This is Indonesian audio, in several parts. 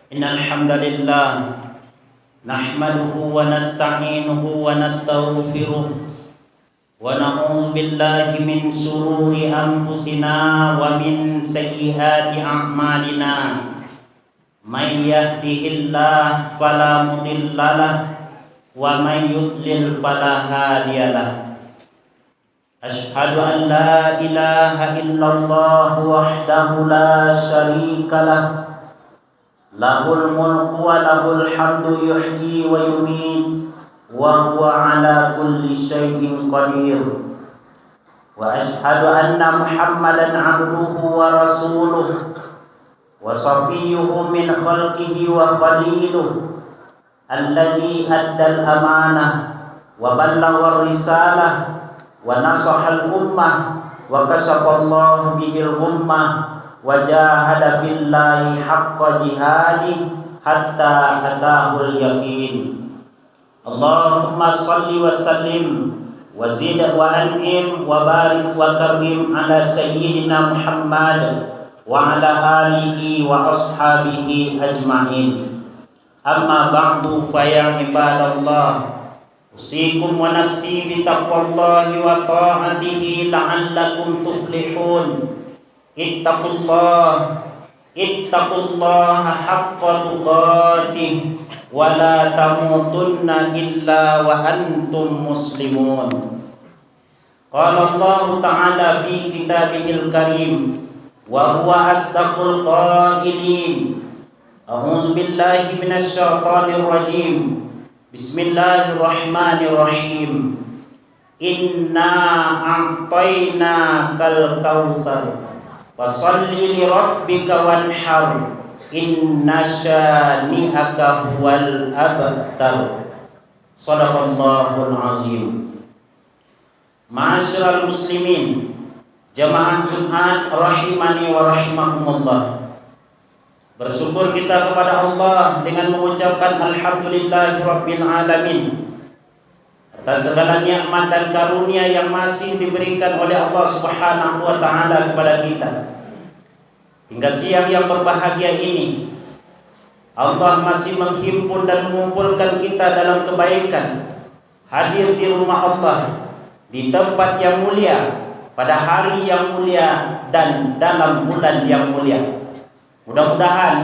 إن الحمد لله نحمده ونستعينه ونستغفره ونعوذ بالله من شرور أنفسنا ومن سيئات أعمالنا من يهده الله فلا مضل له ومن يضلل فلا هادي له أشهد أن لا إله إلا الله وحده لا شريك له له الملك وله الحمد يحيي ويميت وهو على كل شيء قدير وأشهد أن محمدا عبده ورسوله وصفيه من خلقه وخليله الذي أدى الأمانة وبلغ الرسالة ونصح الأمة وكشف الله به الغمة وجاهد في الله حق جهاده حتى أتاه اليقين اللهم صل وسلم وزد وأنعم وبارك وكرم على سيدنا محمد وعلى آله وأصحابه أجمعين أما بعد فيا عباد الله أوصيكم ونفسي بتقوى الله وطاعته لعلكم تفلحون اتقوا الله حق تقاته ولا تموتن إلا وأنتم مسلمون قال الله تعالى في كتابه الكريم وهو أصدق القائلين أعوذ بالله من الشيطان الرجيم بسم الله الرحمن الرحيم إنا أعطيناك الكوثر فصل لربك وانحر إن شانئك هو الأبتر صدق الله العظيم. Ma'asyiral muslimin, jamaah Jumat rahimani wa rahimakumullah. Bersyukur kita kepada Allah dengan mengucapkan alhamdulillahi rabbil alamin atas segala nikmat dan karunia yang masih diberikan oleh Allah Subhanahu wa taala kepada kita. Hingga siang yang berbahagia ini, Allah masih menghimpun dan mengumpulkan kita dalam kebaikan, hadir di rumah Allah, di tempat yang mulia, pada hari yang mulia dan dalam bulan yang mulia. Mudah-mudahan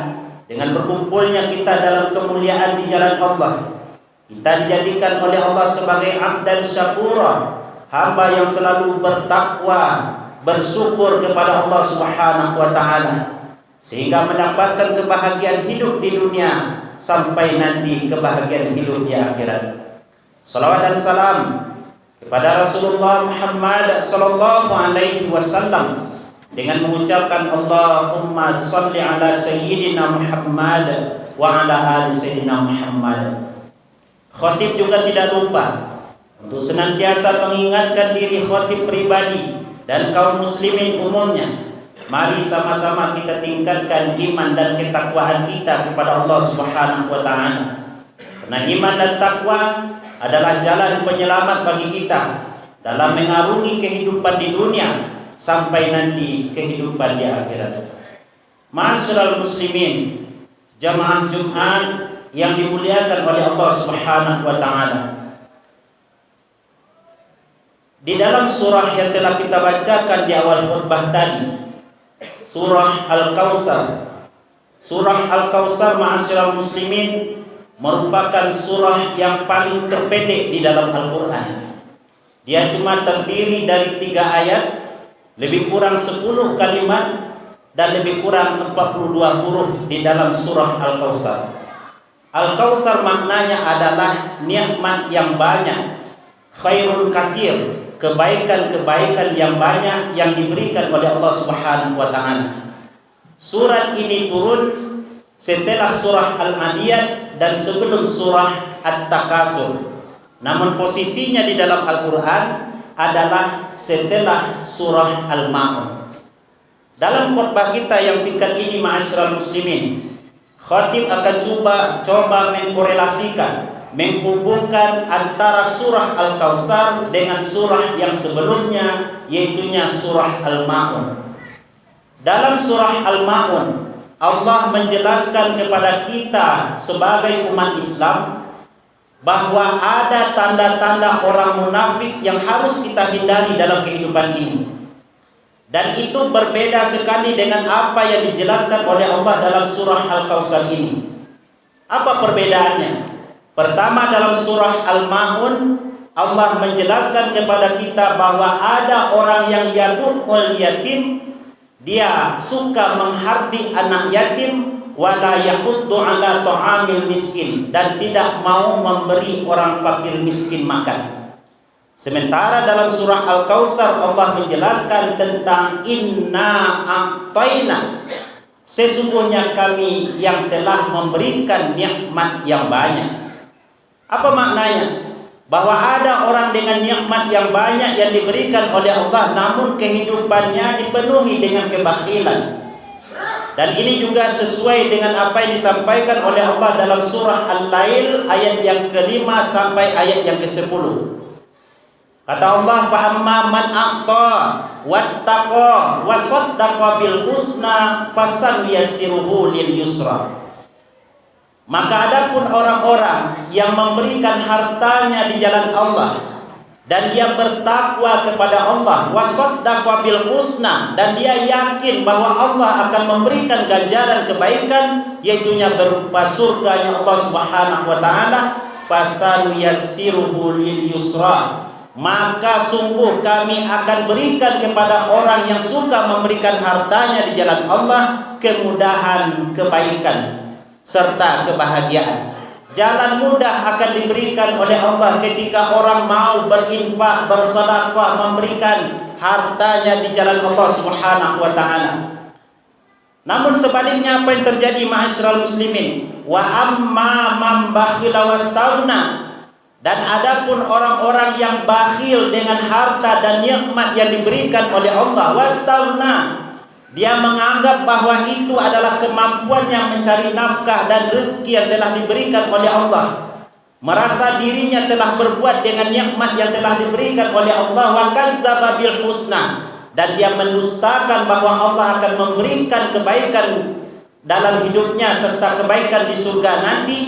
dengan berkumpulnya kita dalam kemuliaan di jalan Allah, kita dijadikan oleh Allah sebagai abdan syakura, hamba yang selalu bertakwa, bersyukur kepada Allah Subhanahu wa taala, sehingga mendapatkan kebahagiaan hidup di dunia sampai nanti kebahagiaan hidup di akhirat. Salawat dan salam kepada Rasulullah Muhammad sallallahu alaihi wasallam dengan mengucapkan Allahumma shalli ala sayyidina Muhammad wa ala ali sayyidina Muhammad. Khatib juga tidak lupa untuk senantiasa mengingatkan diri khatib pribadi dan kaum muslimin umumnya. Mari sama-sama kita tingkatkan iman dan ketakwaan kita kepada Allah Subhanahu wa taala. Karena iman dan takwa adalah jalan penyelamat bagi kita dalam mengarungi kehidupan di dunia sampai nanti kehidupan di akhirat. Ma'asyiral muslimin, jamaah Jumat yang dimuliakan oleh Allah Subhanahu wa taala. Di dalam surah yang telah kita bacakan di awal khutbah tadi, surah Al-Kautsar. Surah Al-Kautsar, ma'asyiral muslimin, merupakan surah yang paling terpendek di dalam Al-Qur'an. Dia cuma terdiri dari 3 ayat, lebih kurang 10 kalimat, dan lebih kurang 42 huruf di dalam surah Al-Kautsar. Al-Kautsar maknanya adalah nikmat yang banyak, khairun kasir, kebaikan-kebaikan yang banyak yang diberikan oleh Allah Subhanahu wa taala. Surat ini turun setelah surah Al-Adiyat dan sebelum surah At-Takasur. Namun posisinya di dalam Al-Qur'an adalah setelah surah Al-Ma'un. Dalam khutbah kita yang singkat ini, ma'asyiral muslimin, khatib akan coba mengkorelasikan, menghubungkan antara surah Al-Kautsar dengan surah yang sebelumnya, yaitu surah Al-Ma'un. Dalam surah Al-Ma'un, Allah menjelaskan kepada kita sebagai umat Islam bahwa ada tanda-tanda orang munafik yang harus kita hindari dalam kehidupan ini. Dan itu berbeda sekali dengan apa yang dijelaskan oleh Allah dalam surah Al-Kautsar ini. Apa perbedaannya? Pertama, dalam surah Al-Ma'un Allah menjelaskan kepada kita bahwa ada orang yang yad'ul yatim, dia suka menghardi anak yatim, wala yahuddu ala ta'amil miskin, dan tidak mau memberi orang fakir miskin makan. Sementara dalam surah Al-Kautsar Allah menjelaskan tentang inna a'tayna, sesungguhnya kami yang telah memberikan nikmat yang banyak. Apa maknanya? Bahwa ada orang dengan nikmat yang banyak yang diberikan oleh Allah, namun kehidupannya dipenuhi dengan kebakhilan. Dan ini juga sesuai dengan apa yang disampaikan oleh Allah dalam surah Al-Lail ayat yang ke-5 sampai ayat yang ke-10. Kata Allah, "Fa'amma man a'ta wattaqa wa saddaqa bil husna fasanyassiruhu lil yusra." Maka adapun orang-orang yang memberikan hartanya di jalan Allah dan dia bertakwa kepada Allah, wasaddaqa bil husna, dan dia yakin bahwa Allah akan memberikan ganjaran kebaikan, yaitunya berupa surganya Allah Subhanahu wa taala, fasanuyassiruhu lil yusra, maka sungguh kami akan berikan kepada orang yang suka memberikan hartanya di jalan Allah kemudahan, kebaikan serta kebahagiaan. Jalan mudah akan diberikan oleh Allah ketika orang mau berinfak, bersedekah, memberikan hartanya di jalan Allah Subhanahu wa taala. Namun sebaliknya apa yang terjadi ma'asyiral muslimin? Wa amma man bakhila wastaghna, dan adapun orang-orang yang bakhil dengan harta dan nikmat yang diberikan oleh Allah, wastaghna, dia menganggap bahwa itu adalah kemampuannya mencari nafkah dan rezeki yang telah diberikan oleh Allah. Merasa dirinya telah berbuat dengan nikmat yang telah diberikan oleh Allah, wa kazzaba bil husna, dan dia mendustakan bahwa Allah akan memberikan kebaikan dalam hidupnya serta kebaikan di surga nanti.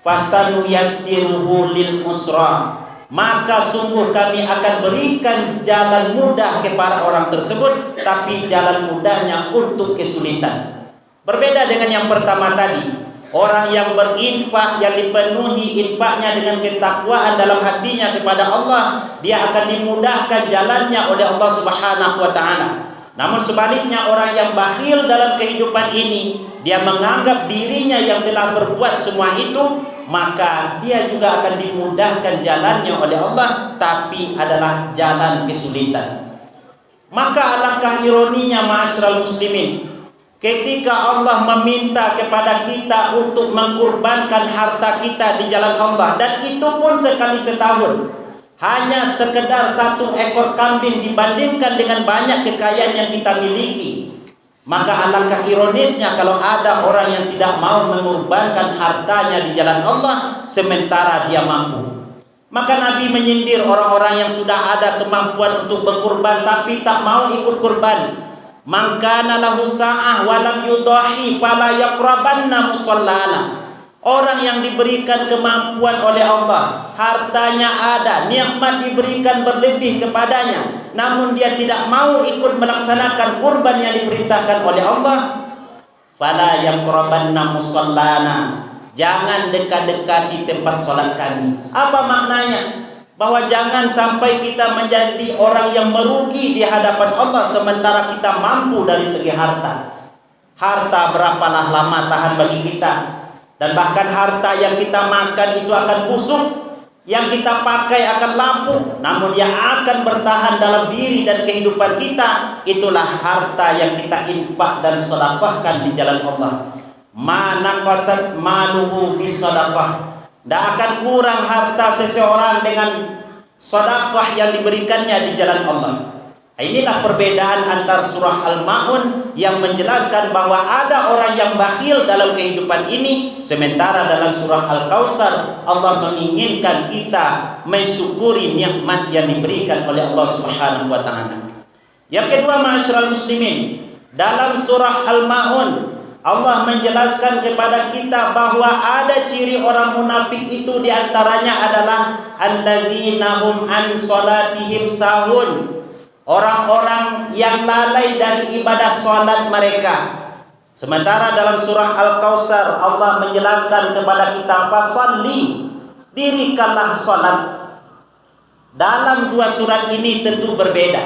Fasanuyassiruhu lil usra, maka sungguh kami akan berikan jalan mudah kepada orang tersebut, tapi jalan mudahnya untuk kesulitan. Berbeda dengan yang pertama tadi, orang yang berinfak, yang dipenuhi infaknya dengan ketakwaan dalam hatinya kepada Allah, dia akan dimudahkan jalannya oleh Allah Subhanahu wa taala. Namun sebaliknya, orang yang bakhil dalam kehidupan ini, dia menganggap dirinya yang telah berbuat semua itu, maka dia juga akan dimudahkan jalannya oleh Allah, tapi adalah jalan kesulitan. Maka alangkah ironinya ma'asyiral muslimin, ketika Allah meminta kepada kita untuk mengkurbankan harta kita di jalan Allah, dan itu pun sekali setahun, hanya sekedar 1 ekor kambing dibandingkan dengan banyak kekayaan yang kita miliki, maka alangkah ironisnya kalau ada orang yang tidak mau mengorbankan hartanya di jalan Allah sementara dia mampu. Maka Nabi menyindir orang-orang yang sudah ada kemampuan untuk berkurban tapi tak mau ikut kurban. Man kana lahu sa'ah wa lam yudahi fala yaqrabanna musallana. Orang yang diberikan kemampuan oleh Allah, hartanya ada, nikmat diberikan berlebih kepadanya, namun dia tidak mau ikut melaksanakan kurban yang diperintahkan oleh Allah, fala yaqrabanna musallana, jangan dekat-dekati tempat salat kami. Apa maknanya? Bahwa jangan sampai kita menjadi orang yang merugi di hadapan Allah sementara kita mampu dari segi harta. Harta berapalah lama tahan bagi kita. Dan bahkan harta yang kita makan itu akan busuk, yang kita pakai akan lapuk, namun yang akan bertahan dalam diri dan kehidupan kita, itulah harta yang kita infak dan sedekahkan di jalan Allah. Mana qasat maluhu bi sedekah, tidak akan kurang harta seseorang dengan sedekah yang diberikannya di jalan Allah. Inilah perbedaan antara surah Al-Ma'un yang menjelaskan bahwa ada orang yang bakhil dalam kehidupan ini, sementara dalam surah Al-Kautsar Allah menginginkan kita mensyukuri nikmat yang diberikan oleh Allah Subhanahu wa taala. Yang kedua, ma'asyiral muslimin, dalam surah Al-Ma'un Allah menjelaskan kepada kita bahwa ada ciri orang munafik itu, diantaranya adalah allazina hum an salatihim sahun, orang-orang yang lalai dari ibadah salat mereka. Sementara dalam surah Al-Kautsar Allah menjelaskan kepada kita fasalli, dirikanlah salat. Dalam dua surat ini tentu berbeda.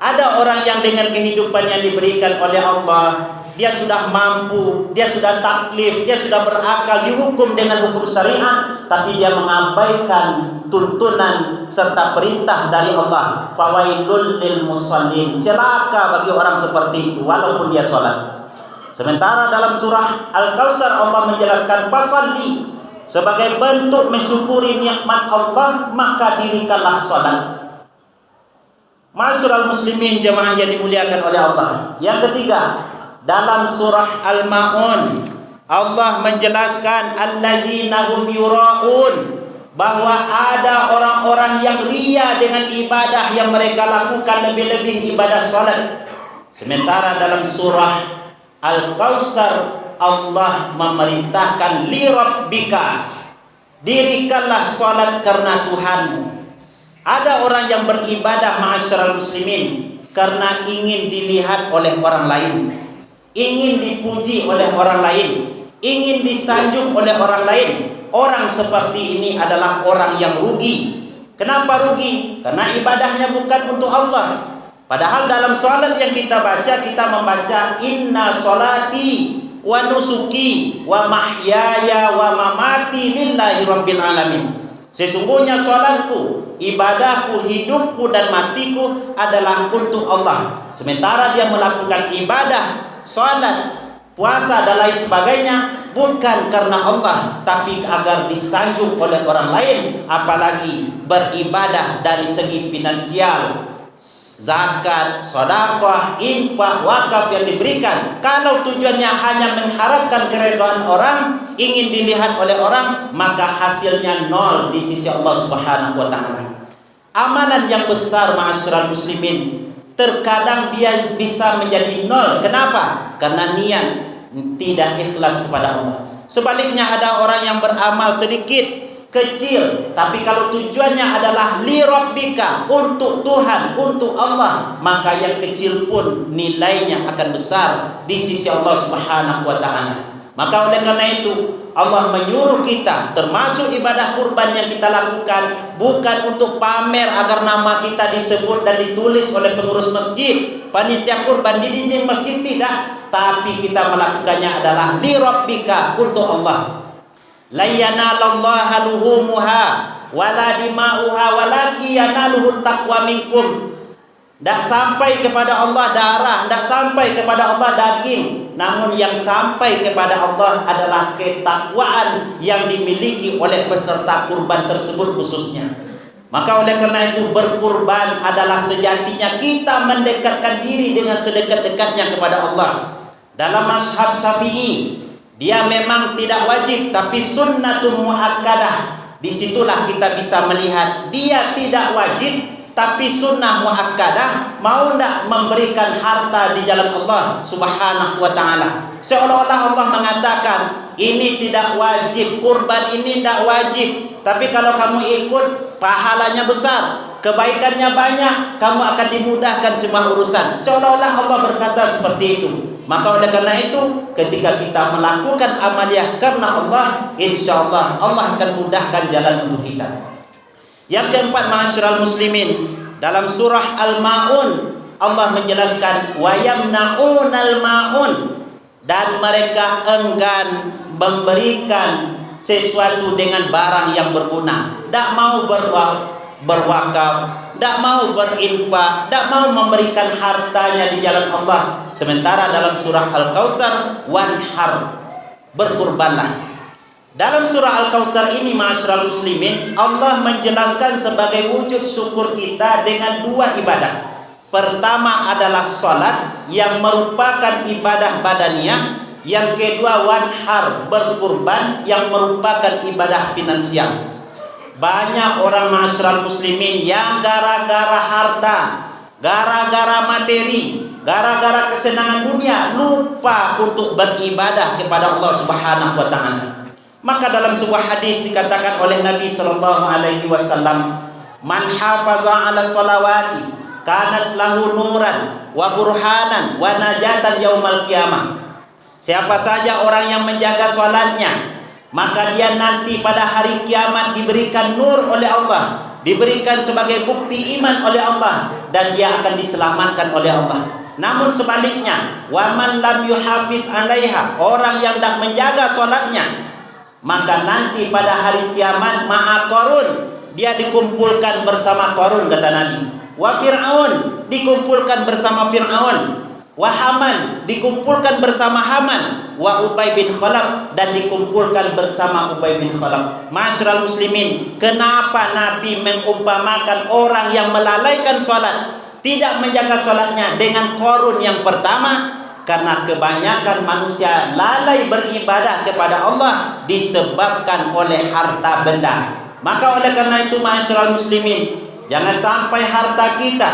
Ada orang yang dengan kehidupan yang diberikan oleh Allah, dia sudah mampu, dia sudah taklif, dia sudah berakal, dihukum dengan hukum syariat, tapi dia mengabaikan tuntunan serta perintah dari Allah. Fawailul lil musallin, celaka bagi orang seperti itu walaupun dia sholat. Sementara dalam surah Al-Kautsar Allah menjelaskan fasalli, sebagai bentuk mensyukuri nikmat Allah maka dirikanlah sholat. Ma'asyiral muslimin jemaah yang dimuliakan oleh Allah. Yang ketiga, dalam surah Al-Ma'un Allah menjelaskan allazina hum yura'un, bahwa ada orang-orang yang ria dengan ibadah yang mereka lakukan, lebih-lebih ibadah salat. Sementara dalam surah Al-Kautsar Allah memerintahkan li rabbika, dirikanlah salat karena Tuhanmu. Ada orang yang beribadah ma'asyiral muslimin karena ingin dilihat oleh orang lain, ingin dipuji oleh orang lain, ingin disanjung oleh orang lain. Orang seperti ini adalah orang yang rugi. Kenapa rugi? Karena ibadahnya bukan untuk Allah. Padahal dalam salat yang kita baca, kita membaca inna salati wa nusuki wa mahyaya wa mamati lillahi rabbil alamin. Sesungguhnya salatku, ibadahku, hidupku dan matiku adalah untuk Allah. Sementara dia melakukan ibadah, salat, puasa dan lain sebagainya bukan karena Allah, tapi agar disanjung oleh orang lain. Apalagi beribadah dari segi finansial, zakat, sedekah, infak, wakaf yang diberikan, kalau tujuannya hanya mengharapkan keridhaan orang, ingin dilihat oleh orang, maka hasilnya nol di sisi Allah Subhanahu wa taala. Amalan yang besar ma'asyiral muslimin terkadang dia bisa menjadi nol. Kenapa? Karena niat tidak ikhlas kepada Allah. Sebaliknya ada orang yang beramal sedikit, kecil, tapi kalau tujuannya adalah li rabbika, untuk Tuhan, untuk Allah, maka yang kecil pun nilainya akan besar di sisi Allah Subhanahu wa taala. Maka oleh karena itu Allah menyuruh kita, termasuk ibadah kurban yang kita lakukan, bukan untuk pamer agar nama kita disebut dan ditulis oleh pengurus masjid, panitia kurban di dinding masjid, tidak, tapi kita melakukannya adalah li rabbika, untuk Allah. La yanalallaha luhumuha wala dima'uha walakin yanaluhu taqwa minkum. Tidak sampai kepada Allah darah, tidak sampai kepada Allah daging, namun yang sampai kepada Allah adalah ketakwaan yang dimiliki oleh peserta kurban tersebut khususnya. Maka oleh karena itu berkurban adalah sejatinya kita mendekatkan diri dengan sedekat-dekatnya kepada Allah. Dalam mazhab Syafi'i, dia memang tidak wajib, tapi sunnatun muakkadah. Disitulah kita bisa melihat dia tidak wajib, tapi sunnah muakkadah. Mau tidak memberikan harta di jalan Allah Subhanahu wa taala, seolah-olah Allah mengatakan ini tidak wajib, kurban ini tidak wajib, tapi kalau kamu ikut pahalanya besar, kebaikannya banyak, kamu akan dimudahkan semua urusan. Seolah-olah Allah berkata seperti itu. Maka oleh karena itu ketika kita melakukan amaliyah karena Allah, insya Allah Allah akan mudahkan jalan untuk kita. Yang keempat ma'asyiral muslimin, dalam surah Al-Ma'un Allah menjelaskan wa yamna'unal ma'un, dan mereka enggan memberikan sesuatu dengan barang yang berguna. Tak mau berwakaf, tak mau berinfak, tak mau memberikan hartanya di jalan Allah. Sementara dalam surah Al-Kautsar wanhar, berkurbanlah. Dalam surah Al-Kautsar ini ma'asyiral muslimin, Allah menjelaskan sebagai wujud syukur kita dengan dua ibadah. Pertama adalah salat yang merupakan ibadah badaniyah. Yang kedua wanhar, berkurban, yang merupakan ibadah finansial. Banyak orang ma'asyiral muslimin yang gara-gara harta, gara-gara materi, gara-gara kesenangan dunia, lupa untuk beribadah kepada Allah Subhanahu wa taala. Maka dalam sebuah hadis dikatakan oleh Nabi sallallahu alaihi wasallam, "Man hafaza 'ala shalawati kanat lahu nuran wa burhanan wa najatan yaumal qiyamah." Siapa saja orang yang menjaga salatnya, maka dia nanti pada hari kiamat diberikan nur oleh Allah, diberikan sebagai bukti iman oleh Allah, dan dia akan diselamatkan oleh Allah. Namun sebaliknya, waman lam yuhafiz 'alaiha, orang yang tidak menjaga salatnya, maka nanti pada hari kiamat ma'a Qarun, dia dikumpulkan bersama Qarun, kata Nabi. Wa Fir'aun, dikumpulkan bersama Fir'aun. Wa Haman, dikumpulkan bersama Haman. Wa Ubay bin Khalaf, dan dikumpulkan bersama Ubay bin Khalaf. Ma'asyiral muslimin, kenapa Nabi mengumpamakan orang yang melalaikan salat, tidak menjaga salatnya dengan Qarun yang pertama? Karena kebanyakan manusia lalai beribadah kepada Allah disebabkan oleh harta benda. Maka oleh karena itu, ma'asyiral muslimin, jangan sampai harta kita,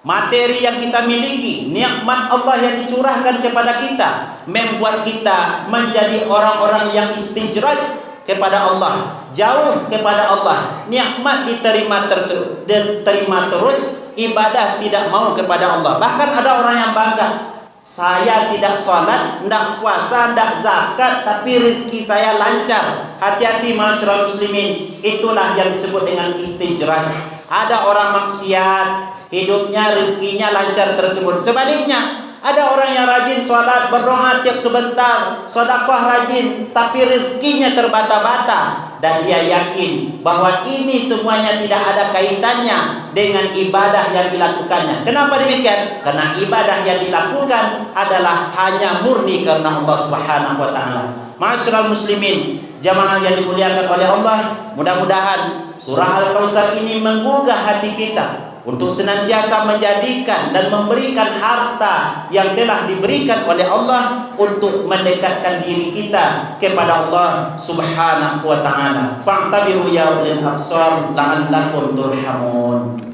materi yang kita miliki, nikmat Allah yang dicurahkan kepada kita, membuat kita menjadi orang-orang yang istijraj kepada Allah, jauh kepada Allah. Nikmat diterima terus, ibadah tidak mau kepada Allah. Bahkan ada orang yang bangga, saya tidak sholat, tidak puasa, tidak zakat, tapi rezeki saya lancar. Hati-hati ma'asyiral muslimin, itulah yang disebut dengan istijraj. Ada orang maksiat, hidupnya rezekinya lancar tersebut. Sebaliknya, ada orang yang rajin sholat, berdoa tiap sebentar, sedekah rajin, tapi rezekinya terbata-bata, dan dia yakin bahwa ini semuanya tidak ada kaitannya dengan ibadah yang dilakukannya. Kenapa demikian? Karena ibadah yang dilakukan adalah hanya murni karena Allah Subhanahu wa taala. Ma'asyiral muslimin, jamaah yang dimuliakan oleh Allah, mudah-mudahan surah Al-Kautsar ini menggugah hati kita untuk senantiasa menjadikan dan memberikan harta yang telah diberikan oleh Allah untuk mendekatkan diri kita kepada Allah Subhanahu wa taala. Fa'tabiru ya ulil absar la'allakum turhamun.